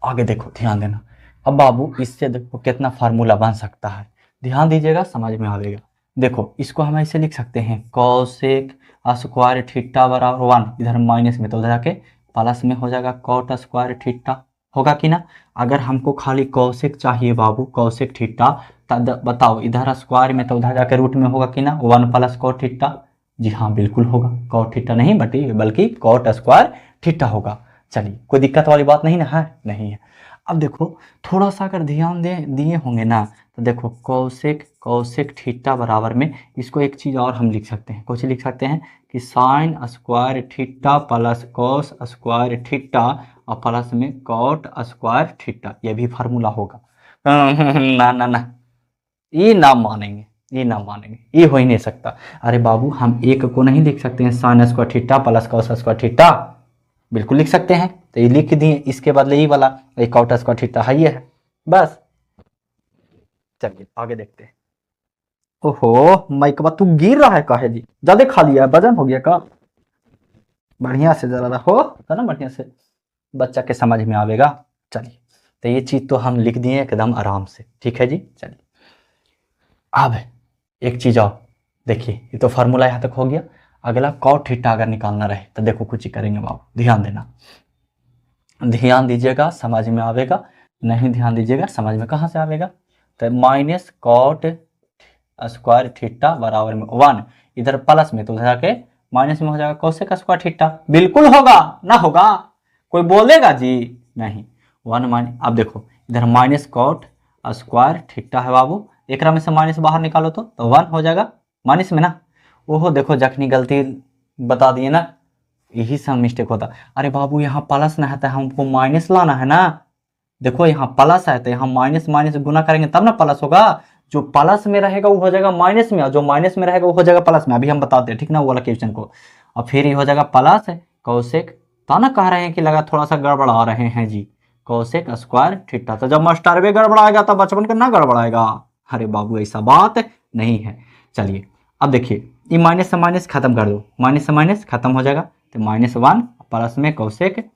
आगे देखो ध्यान देना। अब बाबू इससे देखो कितना फार्मूला बन सकता है, ध्यान दीजिएगा समझ में आएगा। देखो इसको हम ऐसे लिख सकते हैं कॉसेक स्क्वायर थीटा बराबर 1, इधर माइनस में तो उधर आके प्लस में हो जाएगा कॉट स्क्वायर थीटा, होगा कि ना। अगर हमको खाली कॉसेक चाहिए बाबू, कॉसेक थीटा, तब बताओ इधर स्क्वायर में तो उधर जाके रूट में होगा कि ना, 1 प्लस कॉट थीटा। जी हाँ बिल्कुल होगा, कॉट थीटा नहीं बल्कि कॉट स्क्वायर थीटा होगा। चलिए कोई दिक्कत वाली बात नहीं ना है, नहीं है। अब देखो थोड़ा सा अगर ध्यान दिए होंगे ना, तो देखो कौशिक कौशिक थीटा बराबर में इसको एक चीज़ और हम लिख सकते हैं, कुछ लिख सकते हैं कि sign square theta plus cos square theta और प्लस में कॉट स्क्वायर थीटा, ये भी फार्मूला होगा। ना ना ना, ये ना मानेंगे, ये ना मानेंगे, ये हो ही नहीं सकता। अरे बाबू हम एक को नहीं लिख सकते हैं sine square theta plus cos square theta, बिल्कुल लिख सकते हैं। तो ये लिख दिए, इसके बदले ये वाला कॉट स्क्वायर थीटा है, ये है बस। चलिए आगे देखते हैं। ओहो माइक तू गिर रहा है काहे जी, ज्यादा खा लिया है, वजन हो गया का? बढ़िया से जरा रहो है ना, बढ़िया से बच्चा के समझ में आवेगा। चलिए तो ये चीज तो हम लिख दिए एकदम आराम से, ठीक है जी। चलिए अब एक चीज और देखिए, ये तो फार्मूला यहाँ तक हो गया। अगला कॉट थीटा अगर निकालना रहे तो देखो कुछ ही करेंगे बाबू, ध्यान देना, ध्यान दीजिएगा समझ में आवेगा, नहीं ध्यान दीजिएगा समझ में कहाँ से आवेगा। तो माइनस कॉट स्क्वायर थीटा बराबर में 1, इधर प्लस में तो उधर जाके माइनस में हो जाएगा कोसेक स्क्वायर थीटा, बिल्कुल होगा ना, होगा कोई बोलेगा जी नहीं। 1 माइनस, अब देखो इधर माइनस कॉट स्क्वायर थीटा है बाबू, एक में से माइनस बाहर निकालो तो 1 हो जाएगा माइनस में ना। ओहो देखो जखनी गलती बता दिए ना, यही सब मिस्टेक होता। अरे बाबू यहाँ प्लस ना है तो हमको माइनस लाना है ना, देखो यहाँ प्लस है तो यहाँ माइनस माइनस गुना करेंगे तब ना प्लस होगा। जो प्लस में रहेगा वो हो जाएगा माइनस में, और जो माइनस में रहेगा वो हो जाएगा प्लस में, अभी हम बताते हैं ठीक ना वो वाला क्वेश्चन को। और फिर ये हो जाएगा प्लस कौशिक, तो ना कह रहे हैं कि लगा थोड़ा सा गड़बड़ा रहे हैं जी, कौशिक स्क्वायर थीटा। तो जब मास्टर गड़बड़ाएगा तब बचपन का ना गड़बड़ाएगा। अरे बाबू ऐसा बात नहीं है। चलिए अब देखिए ये माइनस से माइनस खत्म कर दो, माइनस से माइनस खत्म हो जाएगा, तो -1 प्लस में कौशिक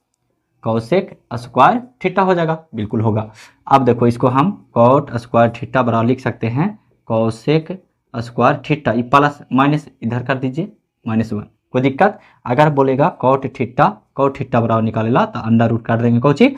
कौशिक स्क्वायर थीटा हो जाएगा, बिल्कुल होगा। अब देखो इसको हम कॉट स्क्वायर थीटा बराबर लिख सकते हैं कौशिक स्क्वायर थीटा, ये प्लस माइनस इधर कर दीजिए -1, कोई दिक्कत। अगर बोलेगा कॉट थीटा बराबर निकालेला तो अंडर रूट कर देंगे Cauchy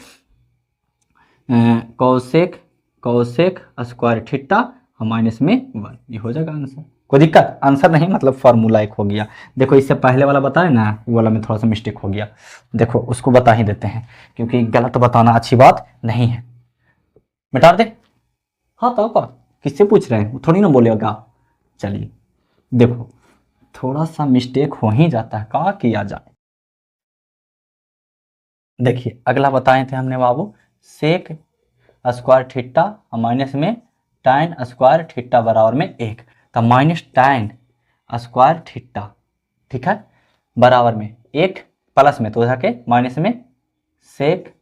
Kaushik cosec square theta और माइनस में 1, ये हो जाएगा आंसर। कोई दिक्कत, आंसर नहीं मतलब फार्मूला एक हो गया। देखो इससे पहले वाला बताए ना, वो वाला में थोड़ा सा मिस्टेक हो गया, देखो उसको बता ही देते हैं क्योंकि गलत बताना अच्छी बात नहीं है। मिटा दे, हाँ तो का किससे पूछ रहे हैं, वो थोड़ी ना बोलेगा। चलिए देखो थोड़ा सा मिस्टेक हो ही जाता है, क्या किया जाए। देखिए अगला बताए थे हमने बाबू सेक स्क्वायर थीटा और माइनस में टाइन स्क्वायर थीटा बराबर में 1, तो माइनस टाइन स्क्वायर थीटा, ठीक है, बराबर में 1 प्लस में तो जाके माइनस में सेक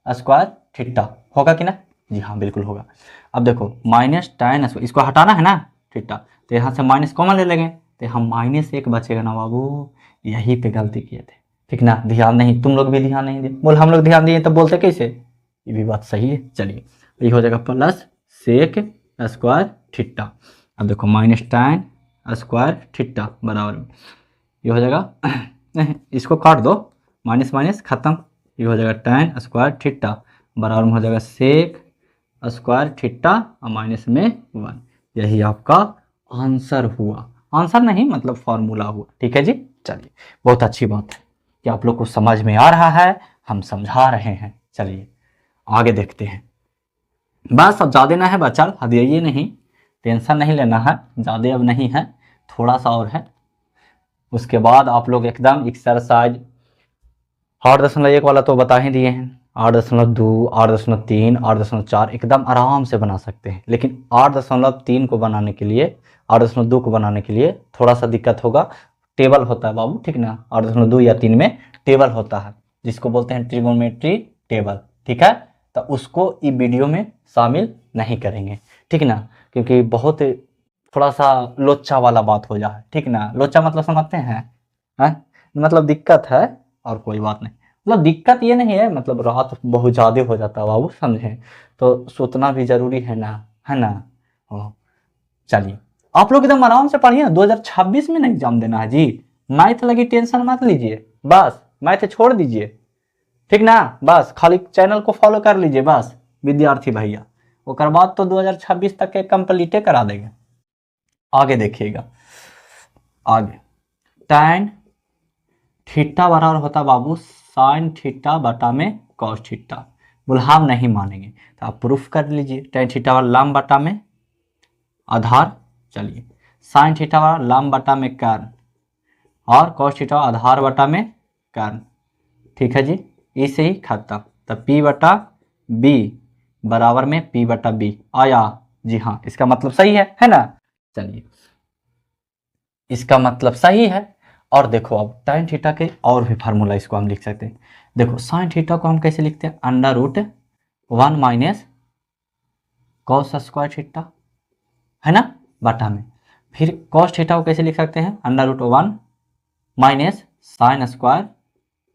स्क्वायर थीटा, होगा कि ना? जी हाँ बिल्कुल होगा। अब देखो माइनस टाइन, इसको हटाना है ना थीटा, तो यहाँ से माइनस कॉमन ले लेंगे तो हम -1 बचेगा ना बाबू, यही पे गलती किए थे, ठीक ना। ध्यान नहीं, तुम लोग भी ध्यान नहीं दिए, बोल हम लोग ध्यान दिए तब बोलते कैसे, ये भी बात सही है। चलिए ये हो जाएगा प्लस सेक स्क्वायर थीटा। अब देखो माइनस टाइन स्क्वायर थीटा बराबर में ये हो जाएगा इसको काट दो, माइनस माइनस खत्म, ये हो जाएगा टाइन स्क्वायर थीटा बराबर में हो जाएगा सेक स्क्वायर थीटा और माइनस में 1, यही आपका आंसर हुआ। आंसर नहीं मतलब फॉर्मूला हुआ, ठीक है जी। चलिए बहुत अच्छी बात है कि आप लोग को समझ में आ रहा है, हम समझा रहे हैं। चलिए आगे देखते हैं। बस अब ज़्यादा ना है बच्चा, अब ये नहीं टेंशन नहीं लेना है, ज़्यादा अब नहीं है, थोड़ा सा और है, उसके बाद आप लोग एकदम एक्सरसाइज 8.1 वाला तो बता ही दिए हैं, 8.2 8.3 8.4 एकदम आराम से बना सकते हैं। लेकिन 8.3 को बनाने के लिए 8.2 को बनाने के लिए थोड़ा सा दिक्कत होगा, टेबल होता है बाबू, ठीक ना, 8.2 या 3 में टेबल होता है जिसको बोलते हैं ट्रिगोनोमेट्री टेबल, ठीक है। तो उसको इस वीडियो में शामिल नहीं करेंगे, ठीक ना, क्योंकि बहुत थोड़ा सा लोचा वाला बात हो जाए, ठीक ना। लोचा मतलब समझते हैं, मतलब दिक्कत है और कोई बात नहीं, मतलब दिक्कत ये नहीं है, मतलब रात बहुत ज़्यादा हो जाता है बाबू, समझे, तो सोतना भी जरूरी है ना, है ना। चलिए आप लोग एकदम आराम से पढ़िए, 2026 में ना एग्जाम देना है जी। मैथ लगी टेंशन मत लीजिए, बस मैथ छोड़ दीजिए, ठीक ना। बस खाली चैनल को फॉलो कर लीजिए बस विद्यार्थी भैया, उसके बाद तो 2026 तक के कंप्लीटे करा देंगे। आगे देखिएगा, आगे tan थीटा बराबर होता बाबू साइन थीटा बटा में कॉस थीटा। बोले हम नहीं मानेंगे तो आप प्रूफ कर लीजिए। tan थीटा वाला लंब बटा में आधार, चलिए साइन थीटा वाला लंब बटा में कर्ण और कॉस थीटा आधार बटा में कर्ण, ठीक है जी। इसे ही खत्म, तो P बटा B बराबर में P बटा B आया जी। हाँ, इसका मतलब सही है ना। चलिए इसका मतलब सही है। और देखो अब tan थीटा के और भी फार्मूला इसको हम लिख सकते हैं। देखो साइन थीटा को हम कैसे लिखते हैं, √1 माइनस कॉस स्क्वायर थीटा, है ना, बटा में। फिर कॉस थीटा को कैसे लिख सकते हैं, √1 माइनस साइन स्क्वायर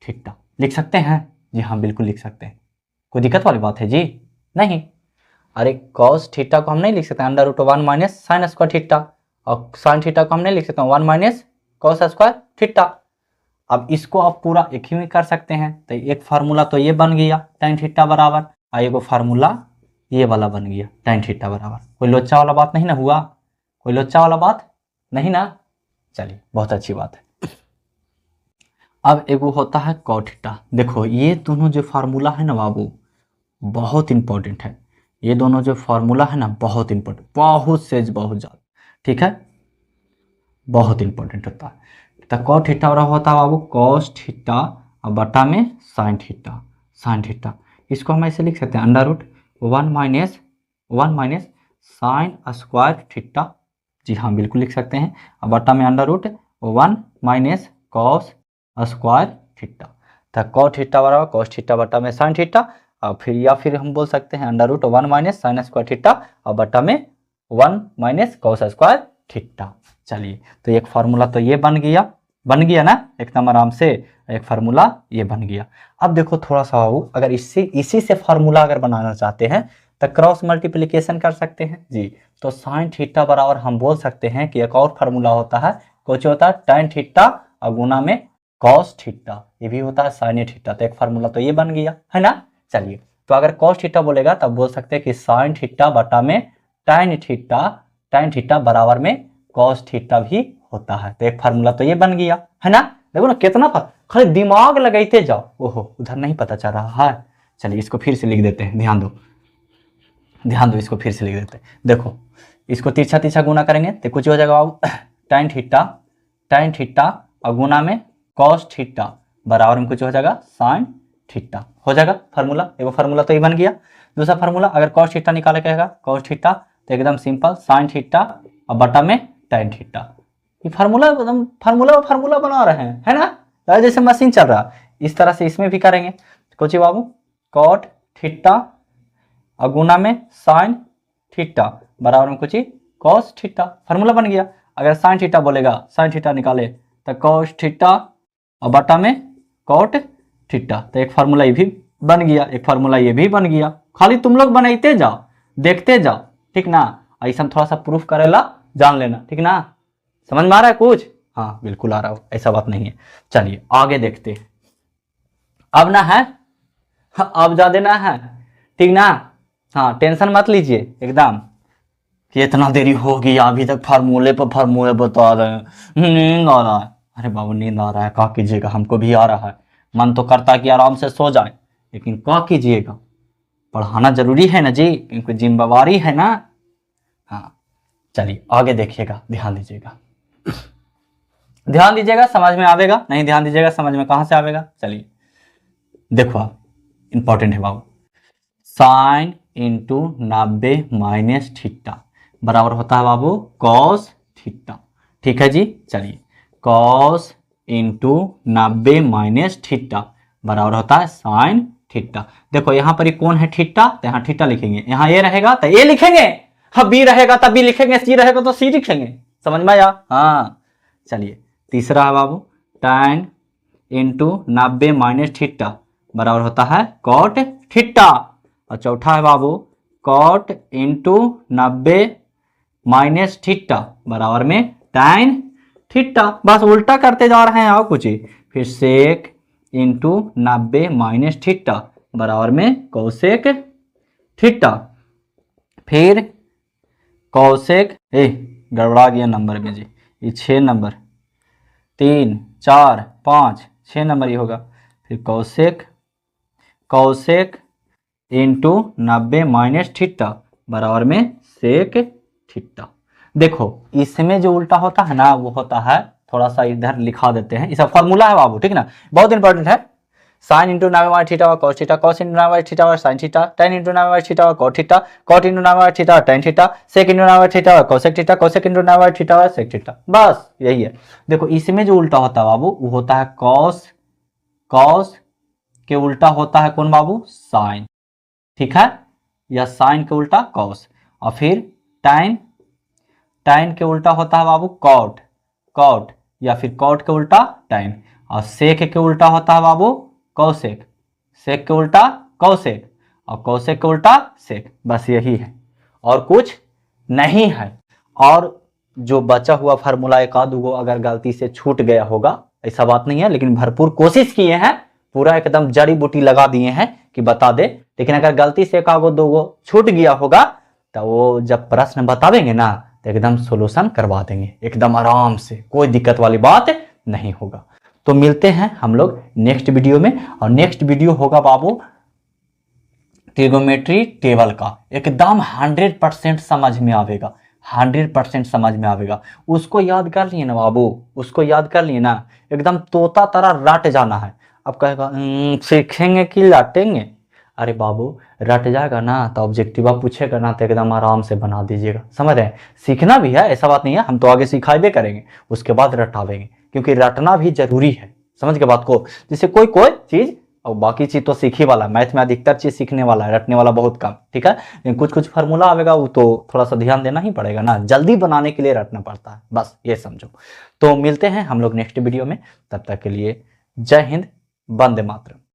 थीटा, लिख सकते हैं जी। हाँ बिल्कुल लिख सकते हैं, कोई दिक्कत वाली बात है जी नहीं। अरे कॉस थीटा को हम नहीं लिख सकते √1 माइनस साइन स्क्वायर थीटा, और साइन थीटा को हम नहीं लिख सकते 1 माइनस कॉस स्क्वायर थीटा। अब इसको आप पूरा एक ही में कर सकते हैं, तो एक फार्मूला तो ये बन गया tan थीटा बराबर, और एक फार्मूला ये वाला बन गया tan थीटा बराबर। कोई लोचा वाला बात नहीं ना हुआ, कोई लोचा वाला बात नहीं ना। चलिए बहुत अच्छी बात है। अब एक वो होता है cot थीटा। देखो ये दोनों जो फार्मूला है ना बाबू बहुत इंपॉर्टेंट है, ये दोनों जो फार्मूला है ना बहुत इंपॉर्टेंट, बहुत से बहुत ज़्यादा, ठीक है, बहुत इंपॉर्टेंट होता है। तो cot थीटा होता है बाबू cos थीटा और बटा में sin थीटा, sin थीटा। इसको हम ऐसे लिख सकते हैं √1 माइनस साइन स्क्वायर थीटा, जी हाँ बिल्कुल लिख सकते हैं, और बटा में √1 माइनस कॉस स्क्वायर थीटा। तो cot थीटा बराबर cos थीटा बटा में sin थीटा, और फिर या फिर हम बोल सकते हैं √1 माइनस साइन स्क्वायर थीटा और बटा में 1 माइनस कॉस स्क्वायर थीटा। चलिए तो एक फार्मूला तो ये बन गया ना एकदम आराम से, एक फार्मूला ये बन गया। अब देखो थोड़ा सा अगर इसी से फार्मूला अगर बनाना चाहते हैं तो क्रॉस मल्टीप्लिकेशन कर सकते हैं जी। तो साइन थीटा बराबर हम बोल सकते हैं कि एक और फार्मूला होता है, कुछ होता है tan थीटा और गुना में कॉस थीटा, ये भी होता है साइन थीटा। तो एक फार्मूला तो ये बन गया है ना। चलिए तो अगर कॉस थीटा बोलेगा तब बोल सकते हैं कि साइन थीटा बटा में tan थीटा बराबर में कॉस थीटा भी होता है। तो एक फार्मूला तो ये बन गया है ना। देखो ना कितना खाली दिमाग लगाते जाओ, ओहो उधर नहीं पता चल रहा है। चलिए इसको फिर से लिख देते हैं, ध्यान दो इसको फिर से लिख देते हैं। देखो इसको तिरछा गुना करेंगे तो कुछ हो जाएगा tan थीटा और गुना में कॉस थीटा बराबर में कुछ हो जाएगा साइन थीटा, हो जाएगा फार्मूला। एगो फार्मूला तो ये बन गया। दूसरा फार्मूला अगर कॉस थीटा निकाले कहेगा कॉस थीटा तो एकदम सिंपल साइन थीटा और बटा में tan थीटा। ये फार्मूला एकदम फार्मूला बना रहे हैं, है ना, जैसे मशीन चल रहा है। इस तरह से इसमें भी करेंगे। कुछ बाबू कॉट थीटा और गुना में साइन थीटा बराबर में कुछ कॉस थीटा, फार्मूला बन गया। अगर साइन थीटा बोलेगा साइन थीटा निकाले तो कॉस थीटा और बटा में कॉट थीटा। तो एक फार्मूला ये भी बन गया, एक फार्मूला ये भी बन गया। खाली तुम लोग बनाते जाओ, देखते जाओ, ठीक ना। ऐसा थोड़ा सा प्रूफ करेला जान लेना, ठीक ना। समझ में आ रहा है कुछ? हाँ बिल्कुल आ रहा हो, ऐसा बात नहीं है। चलिए आगे देखते हैं। अब ना है, अब जा देना है, ठीक ना। हाँ टेंशन मत लीजिए एकदम कि इतना देरी हो गई अभी तक फार्मूले बता रहे हैं, नींद आ रहा है। अरे बाबू नींद आ रहा है, क्या कीजिएगा, हमको भी आ रहा है। मन तो करता है कि आराम से सो जाए, लेकिन क्या कीजिएगा, पढ़ाना जरूरी है ना जी, क्योंकि जिम्मेवारी है ना। हाँ चलिए आगे देखिएगा, ध्यान दीजिएगा, समझ में आवेगा। नहीं ध्यान दीजिएगा समझ में कहाँ से आवेगा। चलिए देखो आप, इंपॉर्टेंट है बाबू, साइन इंटू 90 माइनस थीटा बराबर होता है बाबू कॉस थीटा, ठीक है जी। चलिए कॉस इंटू 90 माइनस थीटा बराबर होता है साइन थीटा। देखो यहाँ पर कौन है थीटा, तो यहाँ थीटा लिखेंगे, यहाँ ये रहेगा तो ये लिखेंगे, हाँ बी रहेगा तब बी लिखेंगे, सी रहेगा तो सी लिखेंगे, समझ में आया। हाँ चलिए तीसरा है बाबू tan इंटू 90 माइनस थीटा बराबर होता है कॉट थीटा। और चौथा है बाबू कॉट इंटू 90 माइनस थीटा बराबर में tan थीटा। बस उल्टा करते जा रहे हैं और कुछ ही। फिर सेक इंटू 90 माइनस थीटा बराबर में कोसेक थीटा। फिर कोसेक गड़बड़ा गया नंबर में जी, ये 6 नंबर, 3 4 5 6 नंबर ही होगा। फिर cosec cosec into 90 minus theta बराबर में सेक थीटा। देखो इसमें जो उल्टा होता है ना वो होता है, थोड़ा सा इधर लिखा देते हैं, इसका फॉर्मूला है बाबू, ठीक ना, बहुत इंपॉर्टेंट है। Sine into 90 minus theta cos theta, cos into 90 minus theta sine theta, tan into 90 minus theta cot theta, cot into 90 minus theta tan theta, sec into 90 minus theta cosec theta, cosec into 90 minus theta sec theta. बस यही है। देखो इसमें जो उल्टा होता है बाबू वो होता है कॉस, कॉस के उल्टा होता है कौन बाबू, साइन, ठीक है, या साइन के उल्टा कॉस। और फिर tan, tan के उल्टा होता है बाबू कॉट, कॉट या फिर कॉट के उल्टा tan। और सेक के उल्टा होता है बाबू कौसेक, सेक के उल्टा कौसेक और कौसेक के उल्टा सेक। बस यही है और कुछ नहीं है। और जो बचा हुआ फार्मूला एक आध गो अगर गलती से छूट गया होगा, ऐसा बात नहीं है, लेकिन भरपूर कोशिश किए हैं, पूरा एकदम जड़ी बूटी लगा दिए हैं कि बता दे। लेकिन अगर गलती से एक आगो दो गो छूट गया होगा तो वो जब प्रश्न बतावेंगे ना तो एकदम सोल्यूशन करवा देंगे, एकदम आराम से, कोई दिक्कत वाली बात नहीं होगा। तो मिलते हैं हम लोग नेक्स्ट वीडियो में, और नेक्स्ट वीडियो होगा बाबू ट्रिगोमेट्री टेबल का, एकदम 100% समझ में आवेगा, 100% समझ में आवेगा। उसको याद कर लिए ना बाबू, उसको याद कर लिए ना, एकदम तोता तरह रट जाना है। अब कहेगा सीखेंगे कि रटेंगे, अरे बाबू रट जाएगा ना तो ऑब्जेक्टिवा पूछेगा ना तो एकदम आराम से बना दीजिएगा, समझ रहे हैं। सीखना भी है, ऐसा बात नहीं है, हम तो आगे सिखाए करेंगे, उसके बाद रटावेंगे, क्योंकि रटना भी जरूरी है, समझ के बात को। जैसे कोई कोई चीज और बाकी चीज तो सीखी वाला, मैथ में अधिकतर चीज सीखने वाला है, रटने वाला बहुत कम, ठीक है। लेकिन कुछ कुछ फार्मूला आवेगा वो तो थोड़ा सा ध्यान देना ही पड़ेगा ना, जल्दी बनाने के लिए रटना पड़ता है, बस ये समझो। तो मिलते हैं हम लोग नेक्स्ट वीडियो में, तब तक के लिए जय हिंद, वंदे मातरम।